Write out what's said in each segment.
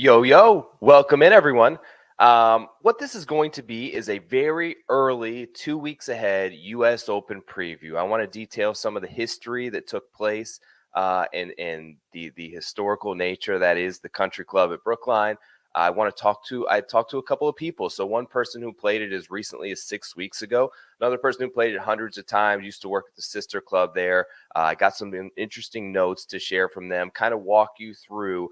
Yo, welcome in everyone. What this is going to be is a very early 2 weeks ahead US Open preview. I want to detail some of the history that took place and the historical nature that is the country club at Brookline. I talked to a couple of people. So one person who played it as recently as 6 weeks ago, another person who played it hundreds of times, used to work at the sister club there. I got some interesting notes to share from them, kind of walk you through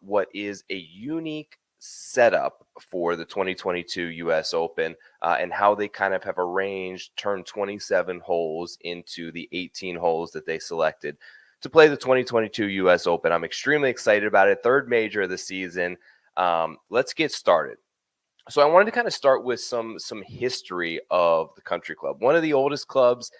what is a unique setup for the 2022 US Open and how they kind of have arranged, turned 27 holes into the 18 holes that they selected to play the 2022 US Open. I'm extremely excited about it. Third major of the season. Let's get started. So I wanted to kind of start with some history of the country club. One of the oldest clubs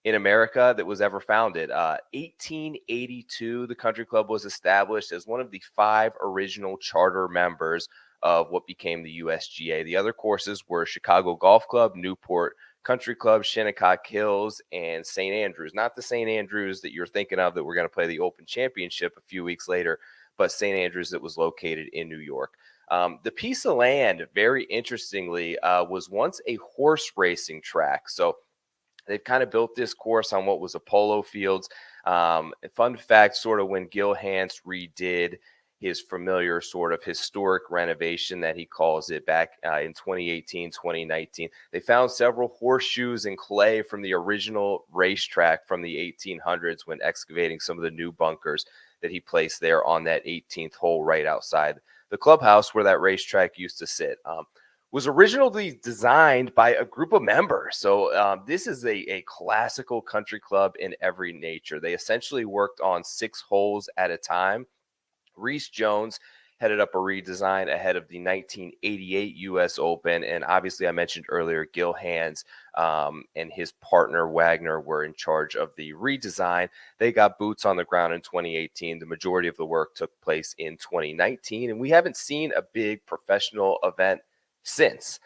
in America that was ever founded. 1882, the country club was established as one of the 5 original charter members of what became the USGA. The other courses were Chicago Golf Club, Newport Country Club, Shinnecock Hills, and St. Andrews. Not the St. Andrews that you're thinking of that we're going to play the Open Championship a few weeks later, but St. Andrews that was located in New York. The piece of land, very interestingly, was once a horse racing track. So they've kind of built this course on what was a polo fields. Fun fact, sort of when Gil Hanse redid his familiar sort of historic renovation that he calls it back in 2018, 2019, they found several horseshoes and clay from the original racetrack from the 1800s when excavating some of the new bunkers that he placed there on that 18th hole right outside the clubhouse where that racetrack used to sit. Was originally designed by a group of members. So this is a classical country club in every nature. They essentially worked on 6 holes at a time. Reese Jones headed up a redesign ahead of the 1988 US Open. And obviously, I mentioned earlier, Gil Hanse and his partner Wagner were in charge of the redesign. They got boots on the ground in 2018. The majority of the work took place in 2019. And we haven't seen a big professional event since.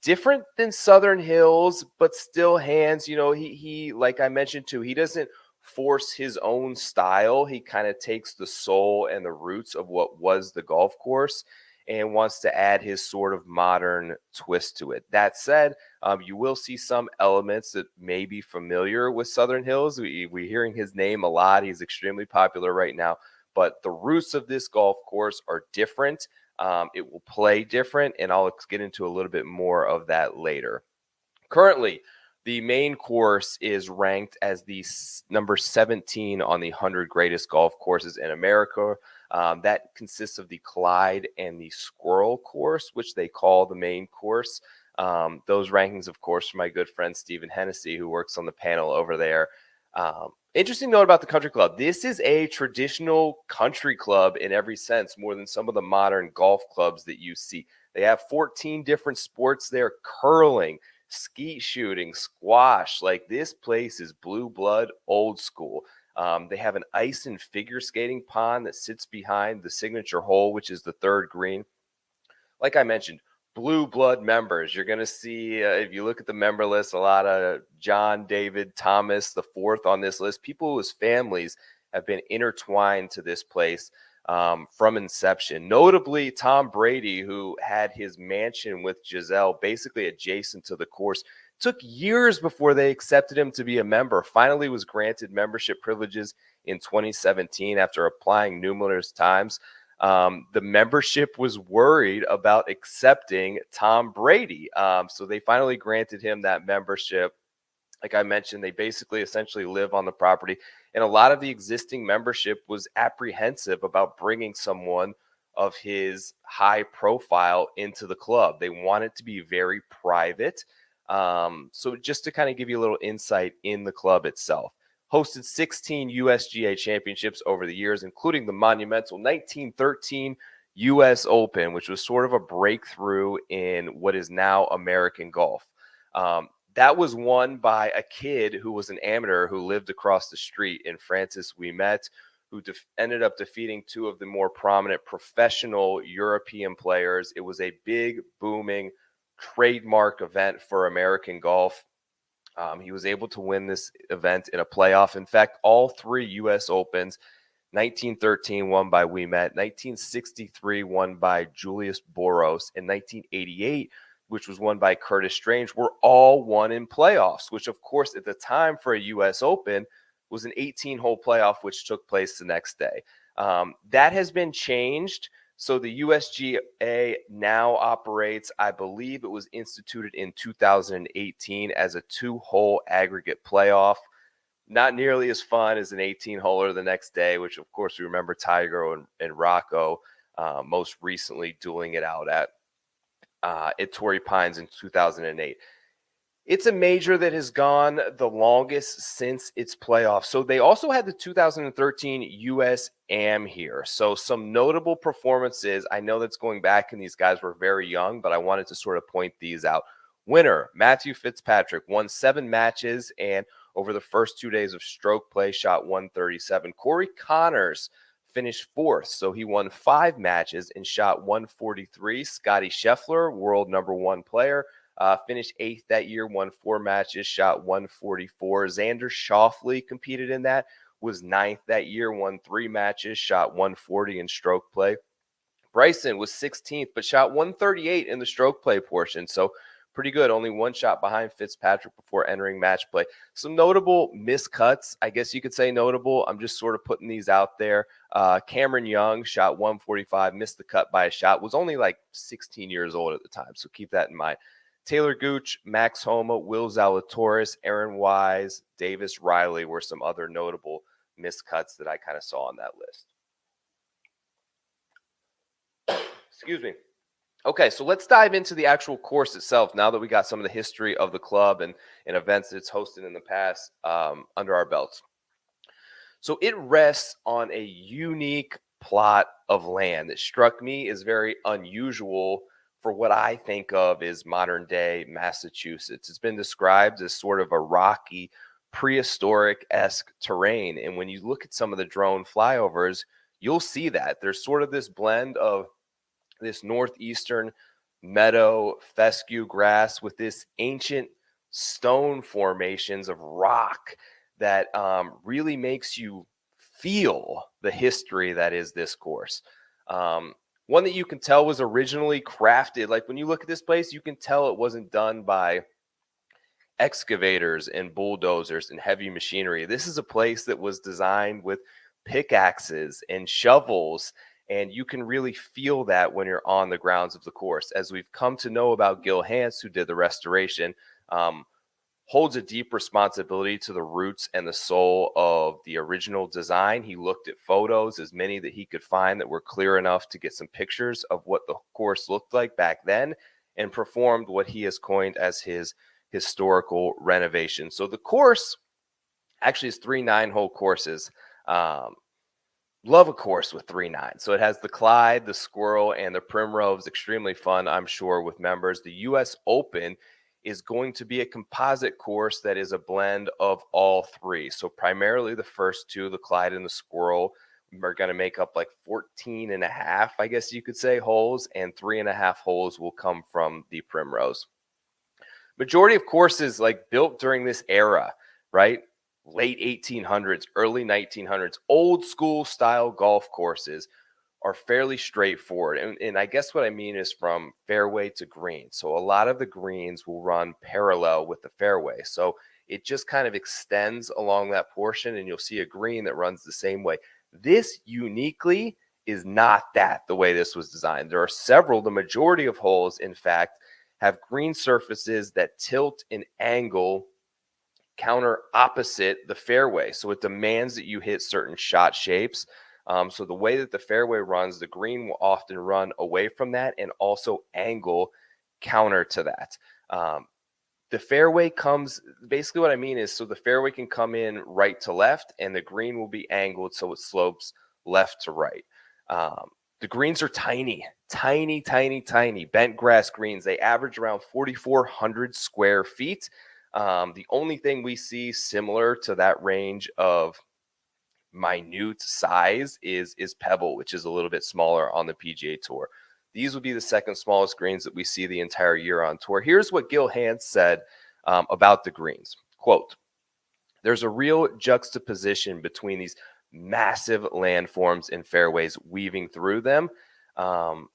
Different than Southern Hills, but still Hanse, he like I mentioned too, he doesn't force his own style. He kind of takes the soul and the roots of what was the golf course and wants to add his sort of modern twist to it. That said, you will see some elements that may be familiar with Southern Hills. We're hearing his name a lot. He's extremely popular right now, but the roots of this golf course are different. It will play different, and I'll get into a little bit more of that later. Currently, the main course is ranked as the number 17 on the 100 greatest golf courses in America. That consists of the Clyde and the Squirrel course, which they call the main course. Those rankings, of course, from my good friend Stephen Hennessy, who works on the panel over there. Interesting note about the country club. This is a traditional country club in every sense, more than some of the modern golf clubs that you see. They have 14 different sports there: curling, skeet shooting, squash. Like, this place is blue blood, old school. They have an ice and figure skating pond that sits behind the signature hole, which is the 3rd green. Like I mentioned, blue blood members. You're going to see, if you look at the member list, a lot of John David Thomas, the 4th on this list, people whose families have been intertwined to this place from inception. Notably, Tom Brady, who had his mansion with Giselle basically adjacent to the course. Took years before they accepted him to be a member. Finally was granted membership privileges in 2017 after applying numerous times. The membership was worried about accepting Tom Brady. So they finally granted him that membership. Like I mentioned, they basically essentially live on the property. And a lot of the existing membership was apprehensive about bringing someone of his high profile into the club. They want it to be very private. So just to kind of give you a little insight in the club itself. Hosted 16 USGA championships over the years, including the monumental 1913 US Open, which was sort of a breakthrough in what is now American golf. That was won by a kid who was an amateur who lived across the street in Francis Ouimet, who ended up defeating 2 of the more prominent professional European players. It was a big, booming, trademark event for American golf. He was able to win this event in a playoff. In fact, all 3 U.S. Opens 1913 won by Ouimet, 1963 won by Julius Boros, and 1988, which was won by Curtis Strange, were all won in playoffs, which of course at the time for a US Open was an 18-hole playoff, which took place the next day. That has been changed. So the USGA now operates, I believe it was instituted in 2018 as a 2-hole aggregate playoff. Not nearly as fun as an 18-holer the next day, which of course we remember Tiger and Rocco most recently dueling it out at Torrey Pines in 2008. It's a major that has gone the longest since its playoff. So they also had the 2013 US Am here. So some notable performances. I know that's going back and these guys were very young, but I wanted to sort of point these out. Winner, Matthew Fitzpatrick, won 7 matches and over the first 2 days of stroke play shot 137. Corey Connors finished 4th, so he won 5 matches and shot 143. Scotty Scheffler, world number 1 player, finished 8th that year, won 4 matches, shot 144. Xander Schauffele competed in that, was 9th that year, won 3 matches, shot 140 in stroke play. Bryson was 16th, but shot 138 in the stroke play portion. So pretty good. Only 1 shot behind Fitzpatrick before entering match play. Some notable miscuts, I guess you could say notable. I'm just sort of putting these out there. Cameron Young shot 145, missed the cut by a shot, was only like 16 years old at the time. So keep that in mind. Taylor Gooch, Max Homa, Will Zalatoris, Aaron Wise, Davis Riley were some other notable miscuts that I kind of saw on that list. Excuse me. Okay, so let's dive into the actual course itself now that we got some of the history of the club and events that it's hosted in the past under our belts. So it rests on a unique plot of land that struck me as very unusual for what I think of as modern day Massachusetts. It's been described as sort of a rocky, prehistoric-esque terrain. And when you look at some of the drone flyovers, you'll see that. There's sort of this blend of this northeastern meadow fescue grass with this ancient stone formations of rock that really makes you feel the history that is this course. One that you can tell was originally crafted. Like when you look at this place, you can tell it wasn't done by excavators and bulldozers and heavy machinery. This is a place that was designed with pickaxes and shovels, and you can really feel that when you're on the grounds of the course. As we've come to know about Gil Hance, who did the restoration, holds a deep responsibility to the roots and the soul of the original design. He looked at photos, as many that he could find that were clear enough to get some pictures of what the course looked like back then, and performed what he has coined as his historical renovation. So the course actually is 3 9-hole courses. Love a course with 3 9s. So it has the Clyde, the Squirrel, and the Primrose. Extremely fun, I'm sure, with members. The US Open is going to be a composite course that is a blend of all 3. So primarily the first 2, the Clyde and the Squirrel, are going to make up like 14 and a half, I guess you could say, holes, and 3.5 holes will come from the Primrose. Majority of courses like built during this era, right? Late 1800s, early 1900s, old school style golf courses are fairly straightforward. And I guess what I mean is from fairway to green. So a lot of the greens will run parallel with the fairway. So it just kind of extends along that portion, and you'll see a green that runs the same way. This uniquely is not that the way this was designed. There are several, the majority of holes, in fact, have green surfaces that tilt and angle counter opposite the fairway. So it demands that you hit certain shot shapes. So the way that the fairway runs, the green will often run away from that and also angle counter to that. The fairway comes, basically what I mean is, so the fairway can come in right to left and the green will be angled so it slopes left to right. The greens are tiny, tiny, tiny, tiny bent grass greens. They average around 4,400 square feet. The only thing we see similar to that range of minute size is Pebble, which is a little bit smaller on the PGA Tour. These would be the second smallest greens that we see the entire year on tour. Here's what Gil Hance said about the greens. Quote, "There's a real juxtaposition between these massive landforms and fairways weaving through them. Um,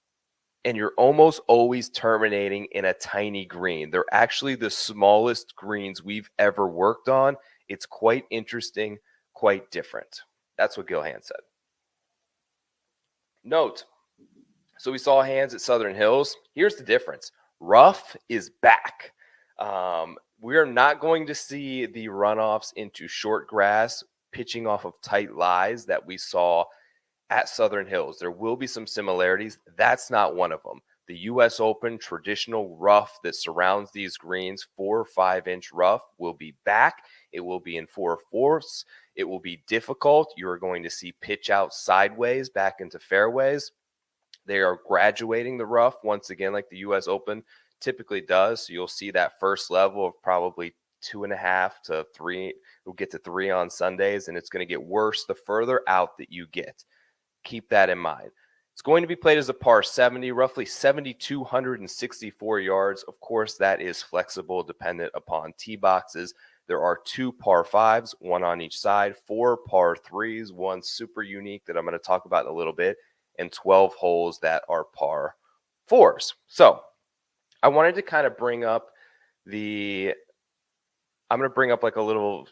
and you're almost always terminating in a tiny green. They're actually the smallest greens we've ever worked on. It's quite interesting, quite different. That's what Gilhan said. Note, so we saw hands at Southern Hills. Here's the difference. Rough is back. We are not going to see the runoffs into short grass pitching off of tight lies that we saw at Southern Hills. There will be some similarities. That's not one of them. The US Open traditional rough that surrounds these greens, 4 or 5 inch rough, will be back. It will be in 4/4. It will be difficult. You are going to see pitch out sideways back into fairways. They are graduating the rough once again, like the US Open typically does. So you'll see that first level of probably 2.5 to 3. We'll get to 3 on Sundays, and it's going to get worse the further out that you get. Keep that in mind. It's going to be played as a par 70, roughly 7,264 yards. Of course, that is flexible, dependent upon tee boxes. There are 2 par 5s, one on each side, 4 par 3s, one super unique that I'm going to talk about in a little bit, and 12 holes that are par 4s. So I wanted to kind of bring up I'm going to bring up like a little,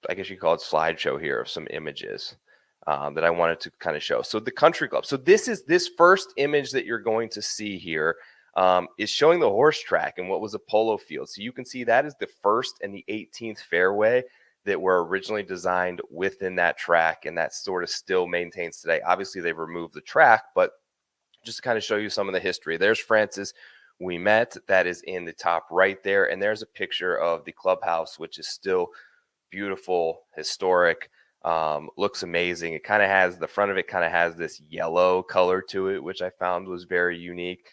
I guess you call it slideshow here of some images that I wanted to kind of show. So the country club. So this first image that you're going to see here is showing the horse track and what was a polo field. So you can see that is the first and the 18th fairway that were originally designed within that track, and that sort of still maintains today. Obviously, they've removed the track, but just to kind of show you some of the history. There's Francis Ouimet, that is in the top right there, and there's a picture of the clubhouse, which is still beautiful, historic, looks amazing. It kind of has, the front of it kind of has this yellow color to it, which I found was very unique.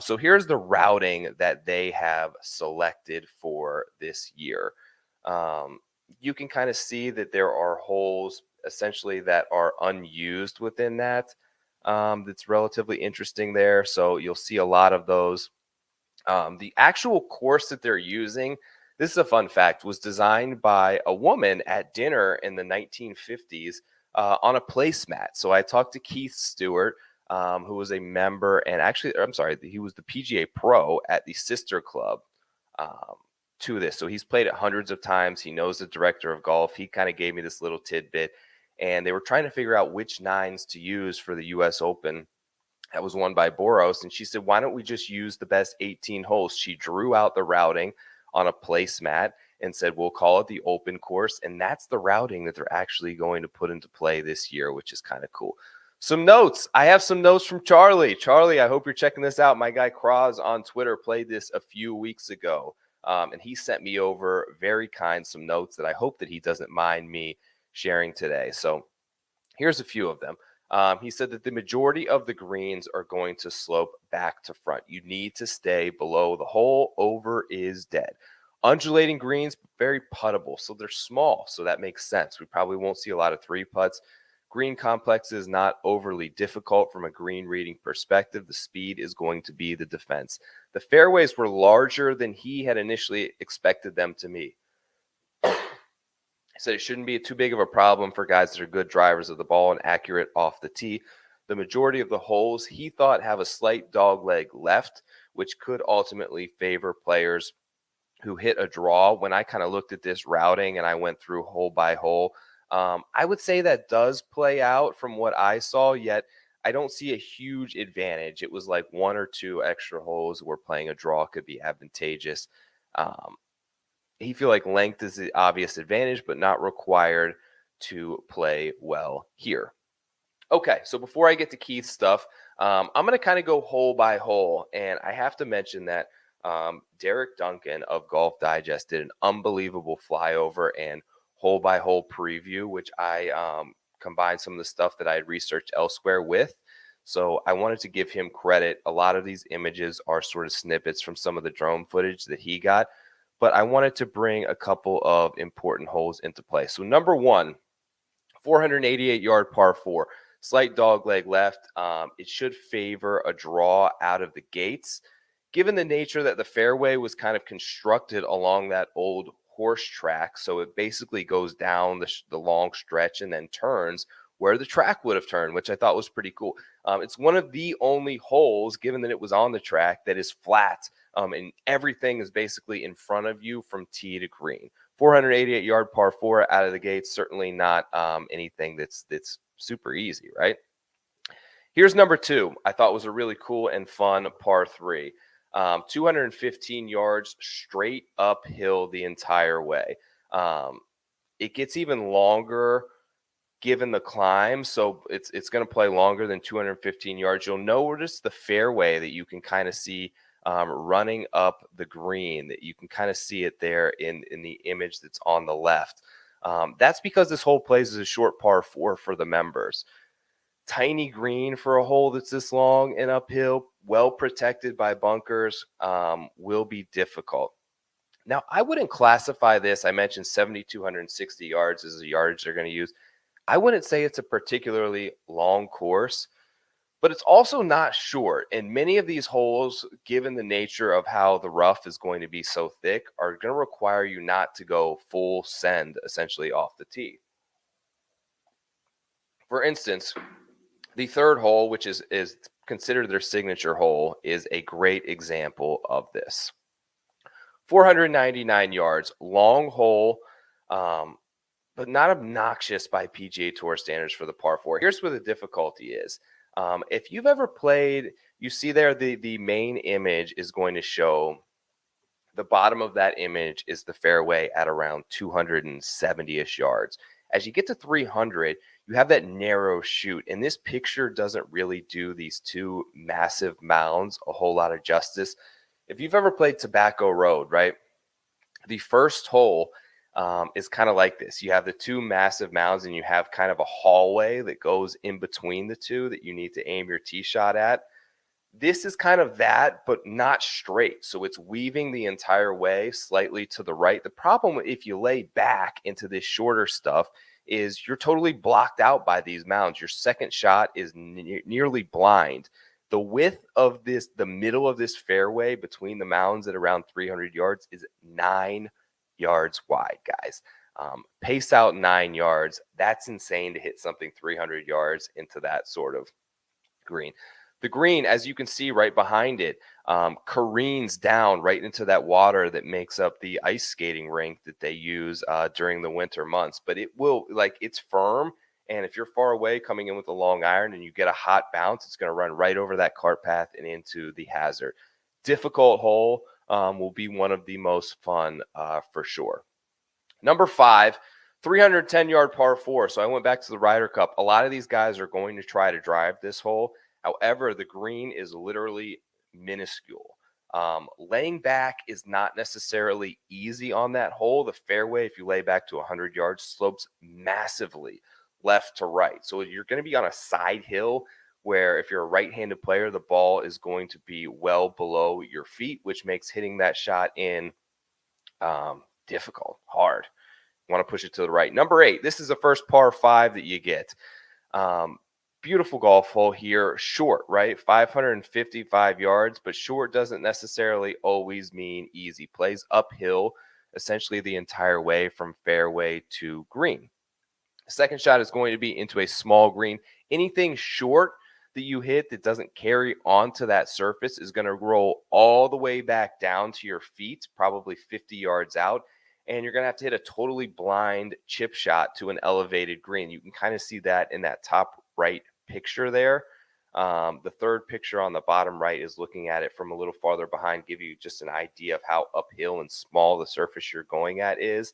So here's the routing that they have selected for this year. You can kind of see that there are holes essentially that are unused within that. That's relatively interesting there. So you'll see a lot of those. The actual course that they're using, this is a fun fact, was designed by a woman at dinner in the 1950s on a placemat. So I talked to Keith Stewart, who was a member, and actually, I'm sorry, he was the PGA pro at the sister club to this. So he's played it hundreds of times. He knows the director of golf. He kind of gave me this little tidbit, and they were trying to figure out which nines to use for the US Open. That was won by Boros, and she said, why don't we just use the best 18 holes? She drew out the routing on a placemat and said, we'll call it the open course, and that's the routing that they're actually going to put into play this year, which is kind of cool. Some notes. I have some notes from Charlie. Charlie, I hope you're checking this out. My guy Kraz on Twitter played this a few weeks ago, and he sent me over very kind some notes that I hope that he doesn't mind me sharing today. So here's a few of them. He said that the majority of the greens are going to slope back to front. You need to stay below the hole. Over is dead. Undulating greens, very puttable. So they're small. So that makes sense. We probably won't see a lot of 3-putts. Green complex is not overly difficult from a green reading perspective. The speed is going to be the defense. The fairways were larger than he had initially expected them to be. He said it shouldn't be too big of a problem for guys that are good drivers of the ball and accurate off the tee. The majority of the holes he thought have a slight dog leg left, which could ultimately favor players who hit a draw. When I kind of looked at this routing and I went through hole by hole, I would say that does play out from what I saw, yet I don't see a huge advantage. It was like 1 or 2 extra holes where playing a draw could be advantageous. He feel like length is the obvious advantage, but not required to play well here. Okay, so before I get to Keith's stuff, I'm going to kind of go hole by hole, and I have to mention that Derek Duncan of Golf Digest did an unbelievable flyover and hole by hole preview, which I combined some of the stuff that I had researched elsewhere with. So I wanted to give him credit. A lot of these images are sort of snippets from some of the drone footage that he got, but I wanted to bring a couple of important holes into play. So number one, 488-yard par 4, slight dog leg left. It should favor a draw out of the gates. Given the nature that the fairway was kind of constructed along that old horse track, so it basically goes down the long stretch and then turns. where the track would have turned, which I thought was pretty cool. It's one of the only holes, given that it was on the track, that is flat, and everything is basically in front of you from tee to green. 488-yard par four out of the gate. Certainly not anything that's super easy, right? Here's number two. I thought was a really cool and fun par three. 215 yards straight uphill the entire way. It gets even longer given the climb, so it's going to play longer than 215 yards. You'll notice the fairway that you can kind of see running up the green, that you can kind of see it there in the image that's on the left. That's because this hole plays as a short par four for the members. Tiny green for a hole that's this long and uphill, well protected by bunkers, will be difficult. Now, I wouldn't classify this. I mentioned 7,260 yards is the yardage they're going to use. I wouldn't say it's a particularly long course, but it's also not short. And many of these holes, given the nature of how the rough is going to be so thick, are going to require you not to go full send, essentially, off the tee. For instance, the third hole, which is considered their signature hole, is a great example of this. 499 yards, long hole, but not obnoxious by PGA Tour standards for the par four. Here's where the difficulty is. If you've ever played, you see there the main image is going to show the bottom of that image is the fairway at around 270-ish yards. As you get to 300, you have that narrow chute, and this picture doesn't really do these two massive mounds a whole lot of justice. If you've ever played Tobacco Road, right, the first hole is kind of like this. You have the two massive mounds, and you have kind of a hallway that goes in between the two that you need to aim your tee shot at. This is kind of that, but not straight. So it's weaving the entire way slightly to the right. The problem if you lay back into this shorter stuff is you're totally blocked out by these mounds. Your second shot is nearly blind. The width of this, the middle of this fairway between the mounds at around 300 yards is 9 yards wide, guys. Pace out 9 yards. That's insane to hit something 300 yards into that sort of green. The green, as you can see right behind it, careens down right into that water that makes up the ice skating rink that they use during the winter months. But it will, like, it's firm. And if you're far away coming in with a long iron and you get a hot bounce, it's going to run right over that cart path and into the hazard. Difficult hole, will be one of the most fun for sure. Number 5, 310-yard par 4. So I went back to the Ryder Cup. A lot of these guys are going to try to drive this hole. However, the green is literally minuscule. Laying back is not necessarily easy on that hole. The fairway, if you lay back to 100 yards, slopes massively left to right. So you're going to be on a side hill where if you're a right-handed player, the ball is going to be well below your feet, which makes hitting that shot in difficult, hard. You want to push it to the right. Number 8, this is the first par 5 that you get. Beautiful golf hole here. Short, right? 555 yards, but short doesn't necessarily always mean easy. Plays uphill essentially the entire way from fairway to green. Second shot is going to be into a small green. Anything short that you hit that doesn't carry onto that surface is going to roll all the way back down to your feet, probably 50 yards out. And you're going to have to hit a totally blind chip shot to an elevated green. You can kind of see that in that top right picture there. The third picture on the bottom right is looking at it from a little farther behind, give you just an idea of how uphill and small the surface you're going at is.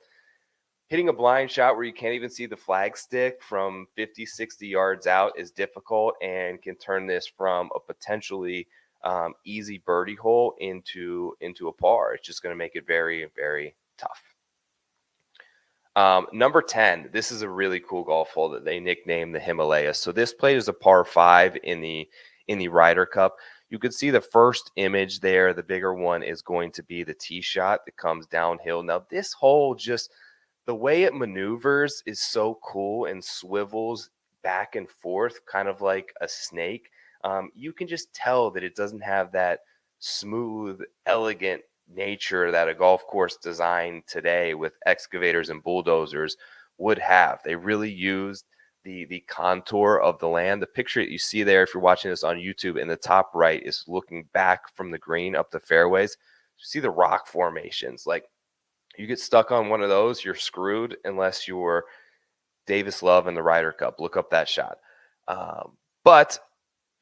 Hitting a blind shot where you can't even see the flag stick from 50, 60 yards out is difficult and can turn this from a potentially easy birdie hole into a par. It's just going to make it very, very tough. Number 10, this is a really cool golf hole that they nicknamed the Himalayas. So this played as a par 5 in the Ryder Cup. You could see the first image there. The bigger one is going to be the tee shot that comes downhill. Now this hole, just the way it maneuvers is so cool and swivels back and forth, kind of like a snake. You can just tell that it doesn't have that smooth, elegant nature that a golf course designed today with excavators and bulldozers would have. They really used the contour of the land. The picture that you see there, if you're watching this on YouTube, in the top right is looking back from the green up the fairways. You see the rock formations. Like, you get stuck on one of those, you're screwed unless you're Davis Love in the Ryder Cup. Look up that shot. But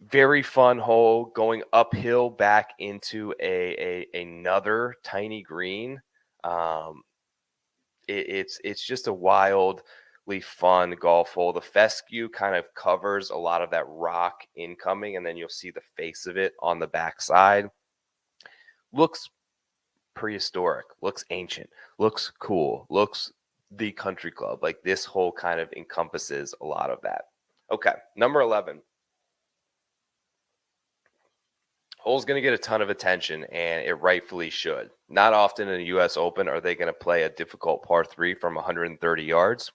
very fun hole going uphill back into another tiny green. Um, it's just a wildly fun golf hole. The fescue kind of covers a lot of that rock incoming, and then you'll see the face of it on the backside. Looks prehistoric, looks ancient, looks cool, looks the country club. Like, this hole kind of encompasses a lot of that. Okay, number 11. Hole's going to get a ton of attention, and it rightfully should. Not often in the U.S. Open are they going to play a difficult par 3 from 130 yards.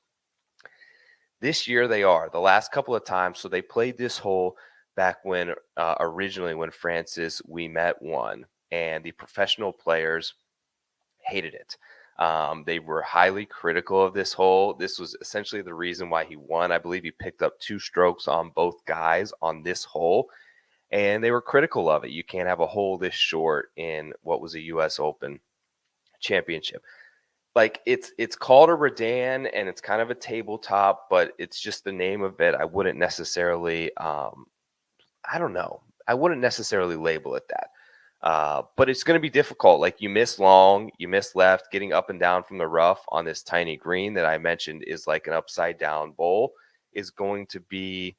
This year they are. The last couple of times, so they played this hole back when originally when Francis Ouimet won, and the professional players hated it. They were highly critical of this hole. This was essentially the reason why he won. I believe he picked up 2 strokes on both guys on this hole, and they were critical of it. You can't have a hole this short in what was a U.S. Open championship. Like, it's called a Redan, and it's kind of a tabletop, but it's just the name of it. I wouldn't necessarily, I don't know. I wouldn't necessarily label it that. But it's going to be difficult. Like, you miss long, you miss left, getting up and down from the rough on this tiny green that I mentioned is like an upside down bowl, is going to be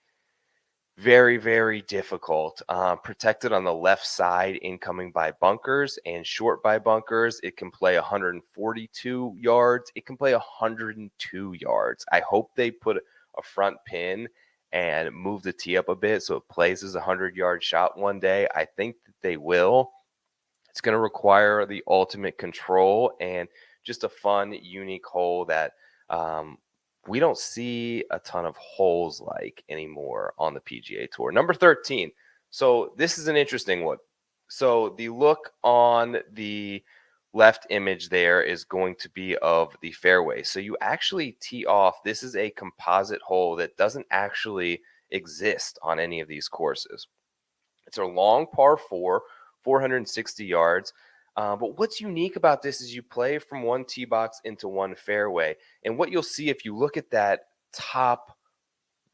very, very difficult. Protected on the left side, incoming by bunkers and short by bunkers. It can play 142 yards. It can play 102 yards. I hope they put a front pin and move the tee up a bit so it plays as a 100-yard shot one day. I think that they will. It's going to require the ultimate control and just a fun, unique hole that we don't see a ton of holes like anymore on the PGA Tour. Number 13. So this is an interesting one. So the look on the left image there is going to be of the fairway. So you actually tee off. This is a composite hole that doesn't actually exist on any of these courses. It's a long par 4, 460 yards. But what's unique about this is you play from one tee box into one fairway. And what you'll see if you look at that top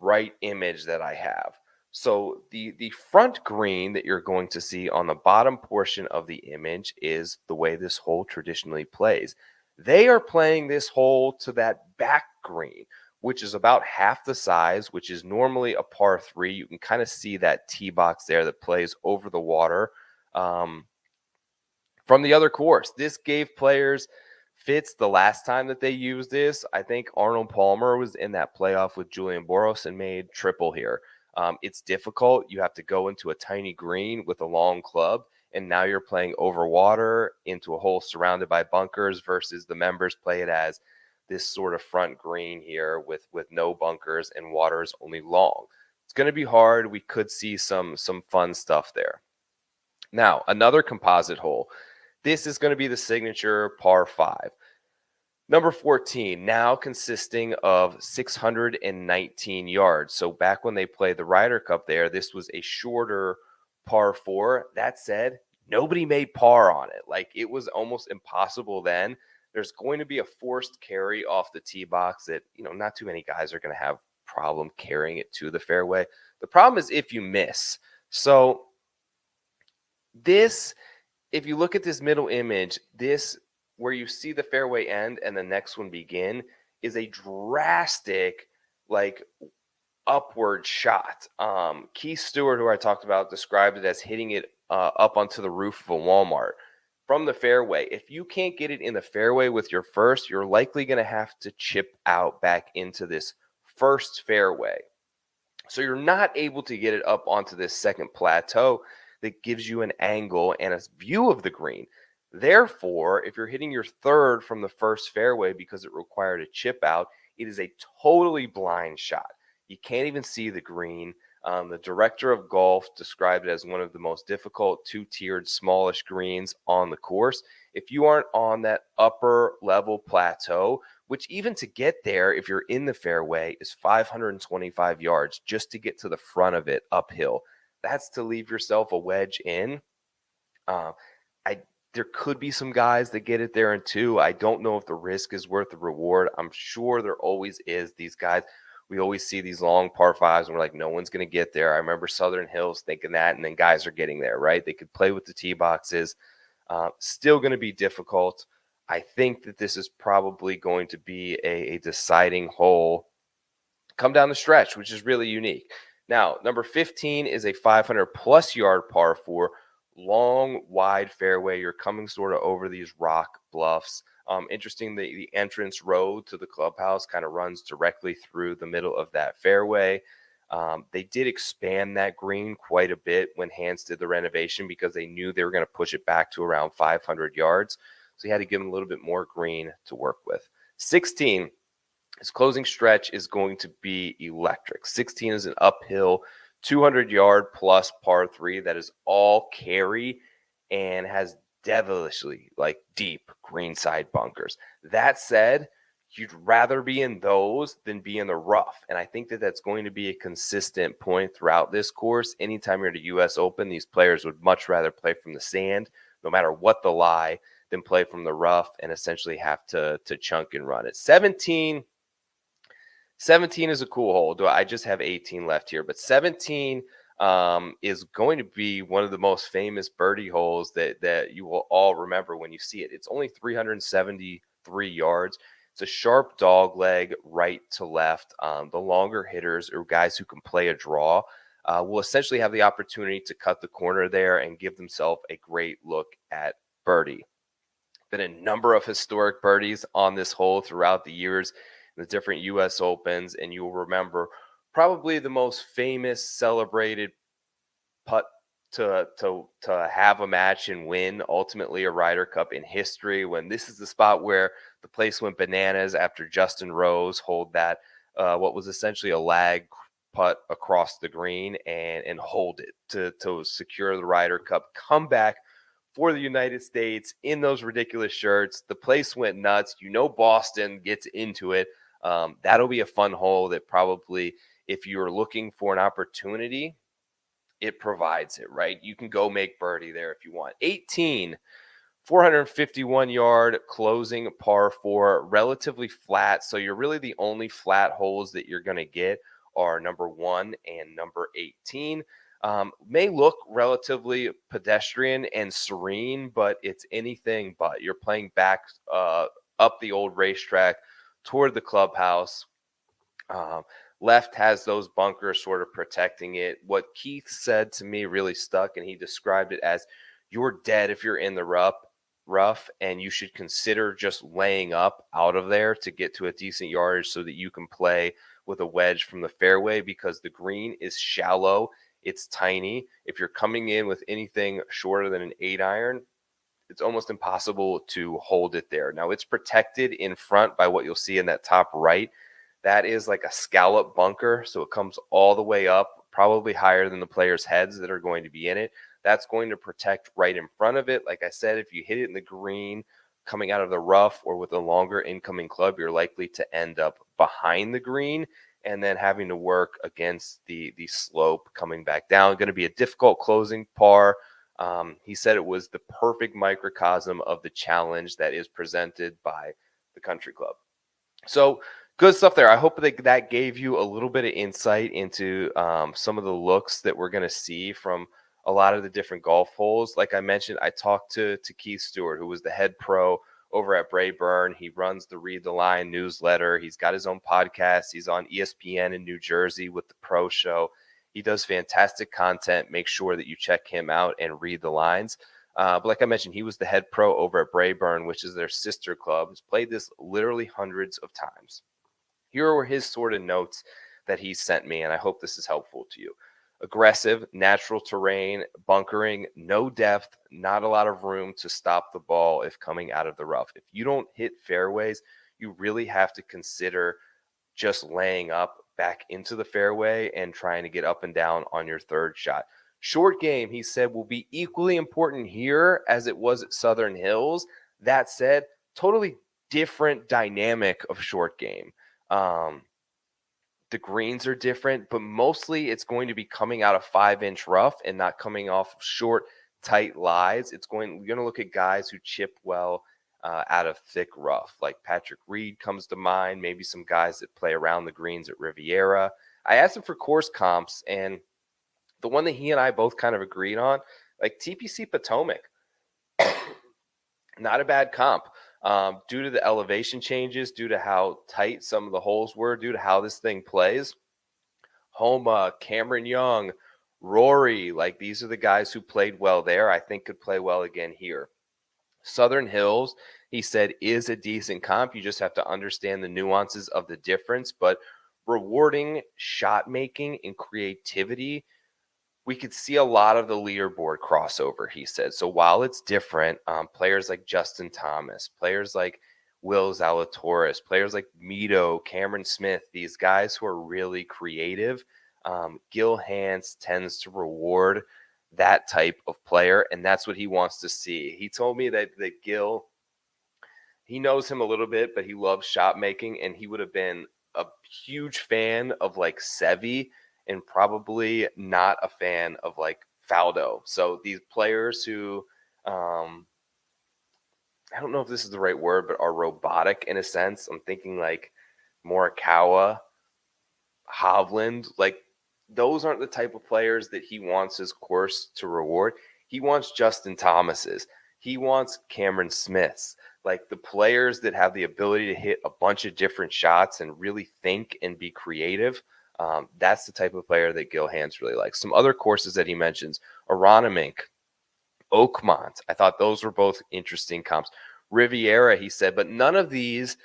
right image that I have. So the front green that you're going to see on the bottom portion of the image is the way this hole traditionally plays. They are playing this hole to that back green, which is about half the size, which is normally a par 3. You can kind of see that tee box there that plays over the water. From the other course, this gave players fits the last time that they used this. I think Arnold Palmer was in that playoff with Julian Boros and made triple here. It's difficult. You have to go into a tiny green with a long club, and now you're playing over water into a hole surrounded by bunkers versus the members play it as this sort of front green here with no bunkers and water is only long. It's going to be hard. We could see some fun stuff there. Now, another composite hole. This is going to be the signature par 5. Number 14, now consisting of 619 yards. So back when they played the Ryder Cup there, this was a shorter par 4. That said, nobody made par on it. Like, it was almost impossible then. There's going to be a forced carry off the tee box that, not too many guys are going to have problem carrying it to the fairway. The problem is if you miss. So this, if you look at this middle image, this where you see the fairway end and the next one begin is a drastic, like, upward shot. Keith Stewart, who I talked about, described it as hitting it up onto the roof of a Walmart from the fairway. If you can't get it in the fairway with your first, you're likely going to have to chip out back into this first fairway. So you're not able to get it up onto this second plateau that gives you an angle and a view of the green. Therefore, if you're hitting your third from the first fairway because it required a chip out, it is a totally blind shot. You can't even see the green. The director of golf described it as one of the most difficult 2-tiered smallish greens on the course. If you aren't on that upper level plateau which even to get there, if you're in the fairway, is 525 yards just to get to the front of it uphill. That's to leave yourself a wedge in. Uh, I There could be some guys that get it there in two. I don't know if the risk is worth the reward. I'm sure there always is. These guys, we always see these long par fives, and we're like, no one's going to get there. I remember Southern Hills thinking that, and then guys are getting there, right? They could play with the tee boxes. Still going to be difficult. I think that this is probably going to be a deciding hole come down the stretch, which is really unique. Now, number 15 is a 500 plus yard par four, long, wide fairway. You're coming sort of over these rock bluffs. Interesting, the entrance road to the clubhouse kind of runs directly through the middle of that fairway. They did expand that green quite a bit when Hans did the renovation because they knew they were going to push it back to around 500 yards. So you had to give them a little bit more green to work with. 16, his closing stretch is going to be electric. 16 is an uphill, 200-yard plus par three that is all carry and has devilishly deep greenside bunkers. That said, you'd rather be in those than be in the rough. And I think that that's going to be a consistent point throughout this course. Anytime you're at a U.S. Open, these players would much rather play from the sand, no matter what the lie, than play from the rough and essentially have to chunk and run it. 17 is a cool hole. I just have 18 left here, but 17 is going to be one of the most famous birdie holes that you will all remember when you see it. It's only 373 yards. It's a sharp dog leg right to left. The longer hitters or guys who can play a draw will essentially have the opportunity to cut the corner there and give themselves a great look at birdie. Been a number of historic birdies on this hole throughout the years, the different U.S. Opens, and you'll remember probably the most famous celebrated putt to have a match and win ultimately a Ryder Cup in history, when this is the spot where the place went bananas after Justin Rose hold that what was essentially a lag putt across the green and hold it to secure the Ryder Cup comeback for the United States in those ridiculous shirts. The place went nuts. Boston gets into it. That'll be a fun hole that probably, if you're looking for an opportunity, it provides it, right? You can go make birdie there if you want. 18, 451-yard closing par four, relatively flat. So you're really the only flat holes that you're going to get are number 1 and number 18. May look relatively pedestrian and serene, but it's anything but. You're playing back up the old racetrack toward the clubhouse. Left has those bunkers sort of protecting it. What Keith said to me really stuck, and he described it as, you're dead if you're in the rough, and you should consider just laying up out of there to get to a decent yardage so that you can play with a wedge from the fairway, because the green is shallow. It's tiny. If you're coming in with anything shorter than an 8-iron, it's almost impossible to hold it there. Now, it's protected in front by what you'll see in that top right. That is like a scallop bunker, so it comes all the way up, probably higher than the players' heads that are going to be in it. That's going to protect right in front of it. Like I said, if you hit it in the green coming out of the rough or with a longer incoming club, you're likely to end up behind the green and then having to work against the slope coming back down. Going to be a difficult closing par. He said it was the perfect microcosm of the challenge that is presented by the country club. So good stuff there. I hope that gave you a little bit of insight into some of the looks that we're going to see from a lot of the different golf holes. Like I mentioned, I talked to Keith Stewart, who was the head pro over at Brayburn. He runs the Read the Line newsletter. He's got his own podcast. He's on ESPN in New Jersey with the Pro Show. He does fantastic content. Make sure that you check him out and read the lines. But like I mentioned, he was the head pro over at Brayburn, which is their sister club. He's played this literally hundreds of times. Here were his sort of notes that he sent me, and I hope this is helpful to you. Aggressive, natural terrain, bunkering, no depth, not a lot of room to stop the ball if coming out of the rough. If you don't hit fairways, you really have to consider just laying up back into the fairway and trying to get up and down on your third shot. Short game, he said, will be equally important here as it was at Southern Hills. That said, totally different dynamic of short game. Um, the greens are different, but mostly it's going to be coming out of 5-inch rough and not coming off of short, tight lies. You're going to look at guys who chip well out of thick rough, like Patrick Reed comes to mind, maybe some guys that play around the greens at Riviera. I asked him for course comps, and the one that he and I both kind of agreed on, like TPC Potomac, not a bad comp. Due to the elevation changes, due to how tight some of the holes were, due to how this thing plays. Homa, Cameron Young, Rory, like these are the guys who played well there. I think could play well again here. Southern Hills, he said, is a decent comp. You just have to understand the nuances of the difference, but rewarding shot making and creativity, we could see a lot of the leaderboard crossover, he said. So while it's different, players like Justin Thomas, players like Will Zalatoris, players like Mito, Cameron Smith, these guys who are really creative, Gil Hanse tends to reward that type of player, and that's what he wants to see. He told me that Gil, he knows him a little bit, but he loves shot making, and he would have been a huge fan of like Sevi and probably not a fan of like Faldo. So these players who, I don't know if this is the right word, but are robotic in a sense. I'm thinking like Morikawa, Hovland, like those aren't the type of players that he wants his course to reward. He wants Justin Thomas's. He wants Cameron Smith's. Like the players that have the ability to hit a bunch of different shots and really think and be creative. That's the type of player that Gil Hanse really likes. Some other courses that he mentions, Aronimink, Oakmont. I thought those were both interesting comps. Riviera, he said, but none of these,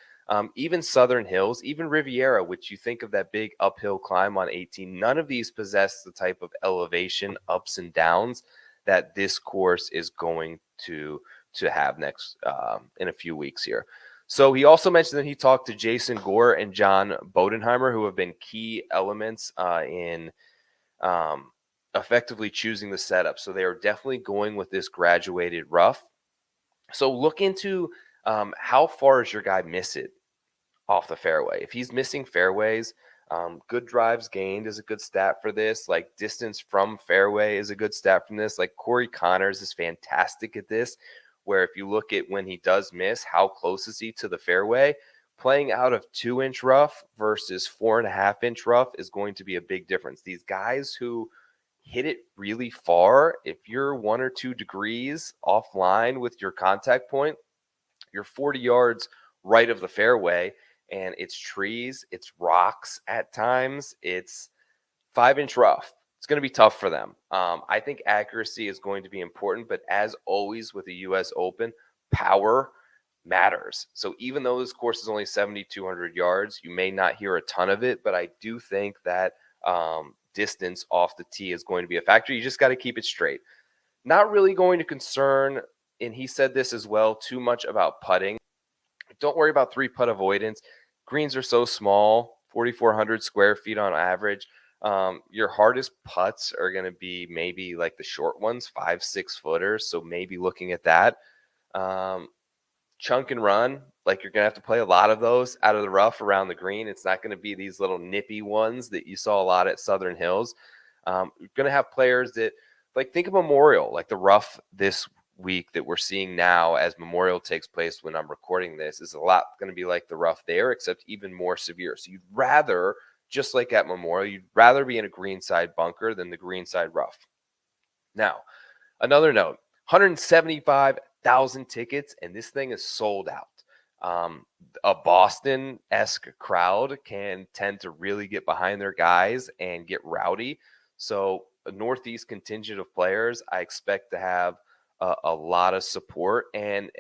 even Southern Hills, even Riviera, which you think of that big uphill climb on 18, none of these possess the type of elevation ups and downs that this course is going to have next in a few weeks here. So he also mentioned that he talked to Jason Gore and John Bodenheimer, who have been key elements in effectively choosing the setup. So they are definitely going with this graduated rough. So look into how far does your guy miss it off the fairway. If he's missing fairways, good drives gained is a good stat for this. Like distance from fairway is a good stat from this. Like Corey Connors is fantastic at this, where if you look at when he does miss, how close is he to the fairway? Playing out of 2-inch rough versus 4.5-inch rough is going to be a big difference. These guys who hit it really far, if you're 1 or 2 degrees offline with your contact point, you're 40 yards right of the fairway, and it's trees, it's rocks at times, it's 5-inch rough. It's going to be tough for them. I think accuracy is going to be important, but as always with the U.S. Open, power matters. So even though this course is only 7,200 yards, you may not hear a ton of it, but I do think that distance off the tee is going to be a factor. You just got to keep it straight. Not really going to concern, and he said this as well, too much about putting. Don't worry about 3-putt avoidance. Greens are so small, 4,400 square feet on average. Your hardest putts are going to be maybe like the short ones, 5-6 footers. So maybe looking at that. Chunk and run, like you're going to have to play a lot of those out of the rough around the green. It's not going to be these little nippy ones that you saw a lot at Southern Hills. You're going to have players that, like, think of Memorial, like the rough this week that we're seeing now as Memorial takes place when I'm recording this is a lot going to be like the rough there, except even more severe. So you'd rather, just like at Memorial, you'd rather be in a greenside bunker than the greenside rough. Now, another note, 175,000 tickets, and this thing is sold out. A Boston-esque crowd can tend to really get behind their guys and get rowdy. So a Northeast contingent of players, I expect to have a lot of support. And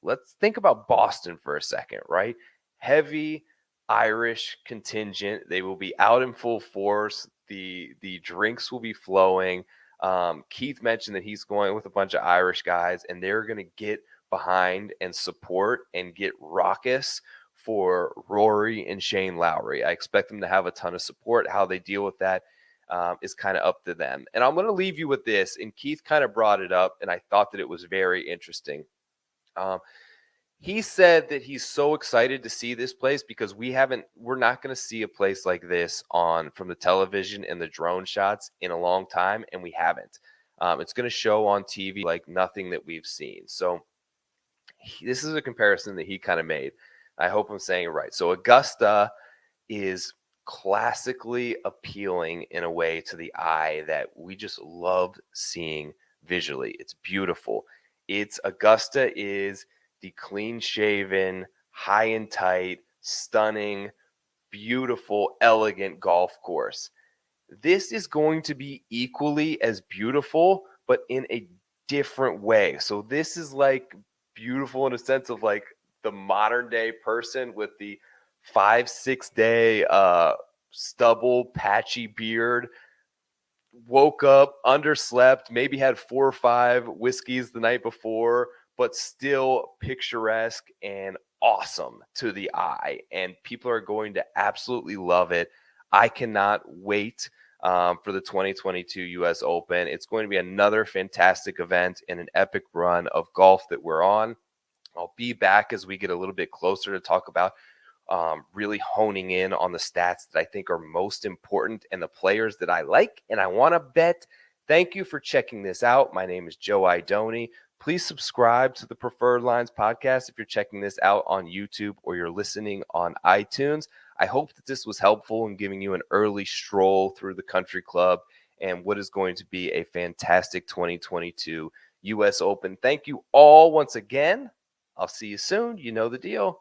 let's think about Boston for a second, right? Heavy Irish contingent. They will be out in full force. The drinks will be flowing. Keith mentioned that he's going with a bunch of Irish guys, and they're going to get behind and support and get raucous for Rory and Shane Lowry. I expect them to have a ton of support. How they deal with that is kind of up to them. And I'm going to leave you with this. And Keith kind of brought it up, and I thought that it was very interesting. He said that he's so excited to see this place because we're not going to see a place like this on from the television and the drone shots in a long time, and we haven't. It's going to show on TV like nothing that we've seen. So this is a comparison that he kind of made. I hope I'm saying it right. So Augusta is classically appealing in a way to the eye that we just love seeing visually. It's beautiful. It's Augusta is the clean shaven, high and tight, stunning, beautiful, elegant golf course. This is going to be equally as beautiful, but in a different way. So this is like beautiful in a sense of like the modern day person with the 5, 6 day stubble, patchy beard, woke up, underslept, maybe had 4 or 5 whiskeys the night before, but still picturesque and awesome to the eye. And people are going to absolutely love it. I cannot wait for the 2022 US Open. It's going to be another fantastic event and an epic run of golf that we're on. I'll be back as we get a little bit closer to talk about really honing in on the stats that I think are most important and the players that I like and I want to bet. Thank you for checking this out. My name is Joe Idoni. Please subscribe to the Preferred Lines podcast if you're checking this out on YouTube or you're listening on iTunes. I hope that this was helpful in giving you an early stroll through the country club and what is going to be a fantastic 2022 US Open. Thank you all once again. I'll see you soon. You know the deal.